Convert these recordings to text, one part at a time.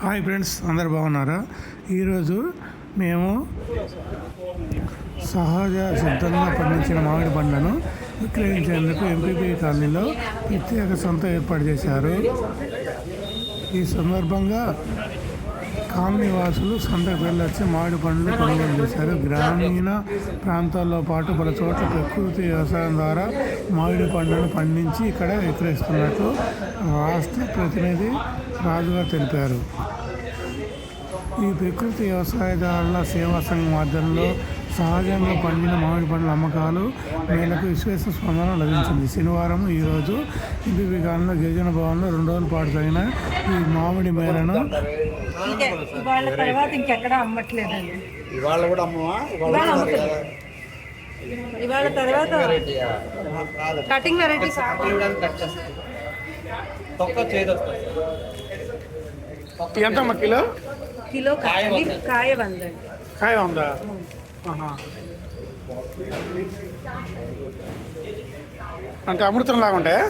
Hi friends, అందరు బాగున్నారా? ఈరోజు మేము సహజ సిద్ధంగా పండించిన మామిడి పండ్లను విక్రయించేందుకు ఎంపీపీ కాలనీలో ప్రత్యేక సంత ఏర్పాటు చేశారు. ఈ సందర్భంగా కాలనీ వాసులు సంతకు వెళ్ళొచ్చి మామిడి పండ్లు కొనుగోలు చేశారు. గ్రామీణ ప్రాంతాల్లో పాటు పలు చోట్ల ప్రకృతి వ్యవసాయం ద్వారా మామిడి పండ్లను పండించి ఇక్కడ విక్రయిస్తున్నట్లు రాష్ట్ర ప్రతినిధి రాజుగారు తెలిపారు. ఈ ప్రకృతి వ్యవసాయదారుల సేవా సంఘం ఆధ్వర్యంలో సహజంగా పండిన మామిడి పండ్ల అమ్మకాలు మేళకు విశేష స్పందన లభించింది. శనివారం ఈరోజు ఎంపీపీ కాలనీలో గిరిజన భవన్లో 2 రోజుల పాటు జరిగిన ఈ మామిడి మేళను ఎంతమ్మా కిలో కాయ 100. కాయ 100. అంటే అమృతం లాగా ఉంటాయా?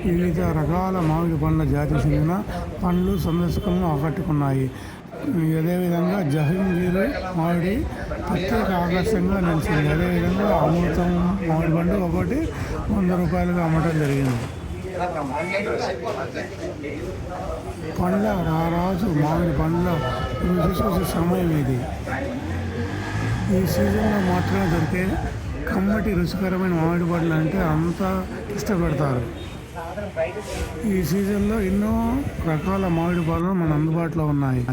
వివిధ రకాల మామిడి పండ్ల జాతికి చెందిన పండ్లు సందర్శకులను ఆకట్టుకున్నాయి. అదేవిధంగా జహంగీర్ మామిడి ప్రత్యేక ఆకర్షణగా నిలిచింది. అదేవిధంగా అమృతం మామిడి పండు ఒకటి 100 రూపాయలుగా అమ్మటం జరిగింది. పండ్ల రారాజు మామిడి పండ్ల రుచి చూసే సమయం ఇది. ఈ సీజన్లో మాత్రమే దొరికే కమ్మటి రుచికరమైన మామిడి పండ్లు అంటే అంతా ఇష్టపడతారు. ఈ సీజన్లో ఎన్నో రకాల మామిడి పళ్ళు మన అందుబాటులో ఉన్నాయి.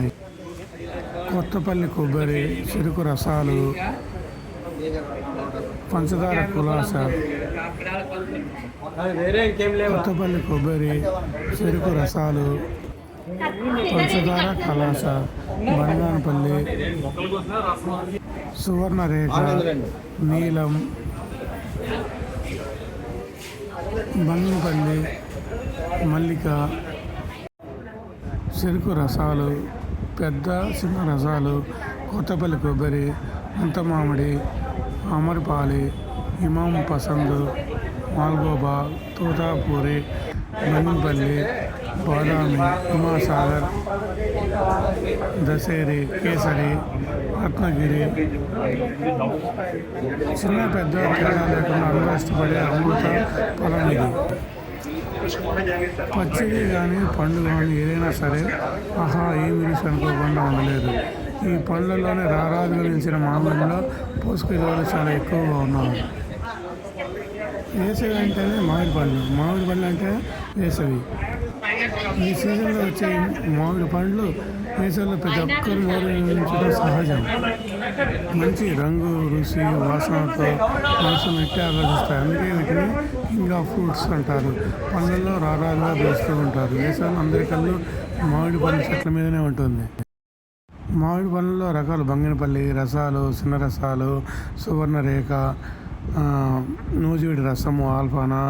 కొత్తపల్లి కొబ్బరి, చెరుకు రసాలు, పంచదార కులాస, కొత్తపల్లి కొబ్బరి, చెరుకు రసాలు, పంచదార కలాస, బంగానపల్లి, సువర్ణరేఖ, నీలం, బంగినపల్లి, మల్లిక, చెరుకు రసాలు, పెద్ద చిన్న రసాలు, కొత్తపల్లి కొబ్బరి, అంత మామిడి, అమర్పాలి, ఇమాం పసంద్, మాల్గోబా, తోతాపూరి, బంగినపల్లి, బాదామి, హిమాసాగర్, దశేరి, కేసరి, రత్నగిరి, చిన్న పెద్ద తేడా లేకుండా అందరూ ఇష్టపడే అమృత ఫలం ఇది. పచ్చిడి కానీ పండు కానీ ఏదైనా సరే ఆహా ఏమి రుచి అనుకోకుండా ఉండలేదు. ఈ పండ్లలోనే రారాజు గురించిన మామిడిలో పోషక విలువలు చాలా ఎక్కువగా ఉన్నాయి. వేసవి అంటేనే మామిడి పండ్లు అంటే వేసవి. ఈ సీజన్లో వచ్చే మామిడి పండ్లు వేసవిలో ప్రతి ఒక్కరు నోరించడం సహజం. మంచి రంగు, రుచి, వాసనతో మనసు మెట్టి ఆకర్షిస్తాయి. అందుకే వీటిని కింగ్ ఆఫ్ ఫ్రూట్స్ అంటారు. పండ్లలో రారాజుగా వేస్తూ ఉంటారు. వేసవిలో అందరికల్లు మామిడి పండ్ల చెట్ల మీదనే ఉంటుంది. మామిడి పండ్లలో రకాలు బంగినపల్లి రసాలు, చిన్న రసాలు, సువర్ణరేఖ, నూజివీడి రసము, ఆల్ఫానా,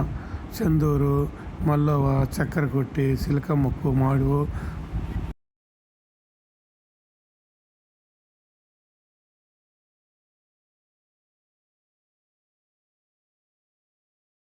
చందూరు, మల్లోవా, చక్కెర కొట్టి, సిలిక ముక్కు, మామిడి